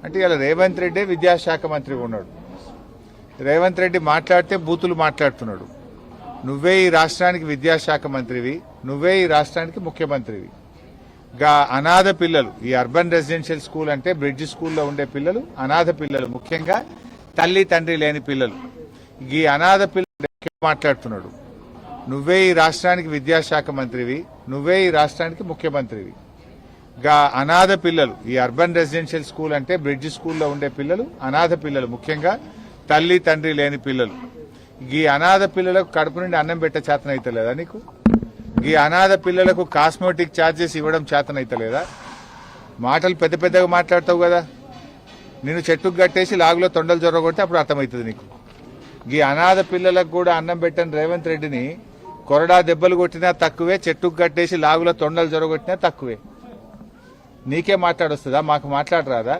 అంటే ఇలా రేవంత్ రెడ్డి విద్యాశాఖ మంత్రిగా ఉన్నాడు. రేవంత్ రెడ్డి మాట్లాడితే బూతులు మాట్లాడుతున్నాడు. నువ్వే ఈ రాష్ట్రానికి విద్యాశాఖ మంత్రివి, నువ్వే ఈ రాష్ట్రానికి ముఖ్యమంత్రివి. గా అనాథ పిల్లలు, ఈ అర్బన్ రెసిడెన్షియల్ స్కూల్ అంటే బ్రిడ్జ్ స్కూల్లో ఉండే పిల్లలు అనాథ పిల్లలు, ముఖ్యంగా తల్లి తండ్రి లేని పిల్లలు. ఈ అనాథ పిల్లలు మాట్లాడుతున్నాడు. నువ్వే ఈ రాష్ట్రానికి విద్యాశాఖ మంత్రివి, నువ్వే ఈ రాష్ట్రానికి ముఖ్యమంత్రివి. గా అనాథ పిల్లలు, ఈ అర్బన్ రెసిడెన్షియల్ స్కూల్ అంటే బ్రిడ్జ్ స్కూల్లో ఉండే పిల్లలు అనాథ పిల్లలు, ముఖ్యంగా తల్లి తండ్రి లేని పిల్లలు. ఈ అనాథ పిల్లలకు కడుపు నుండి అన్నం పెట్టే చేతనైతలేదా నీకు? ఈ అనాథ పిల్లలకు కాస్మెటిక్ ఛార్జెస్ ఇవ్వడం చేతనైతలేదా? మాటలు పెద్ద పెద్దగా మాట్లాడతావు కదా. నేను చెట్టుకు కట్టేసి లాగులో తొండలు జొరగొడితే అప్పుడు అర్థమవుతుంది నీకు. ఈ అనాథ పిల్లలకు కూడా అన్నం పెట్టని రేవంత్ రెడ్డిని కొరడా దెబ్బలు కొట్టినా తక్కువే, చెట్టుకు కట్టేసి లాగులో తొండలు జొరగొట్టినా తక్కువే. నీకే మాట్లాడొస్తుందా? మాకు మాట్లాడరాదా?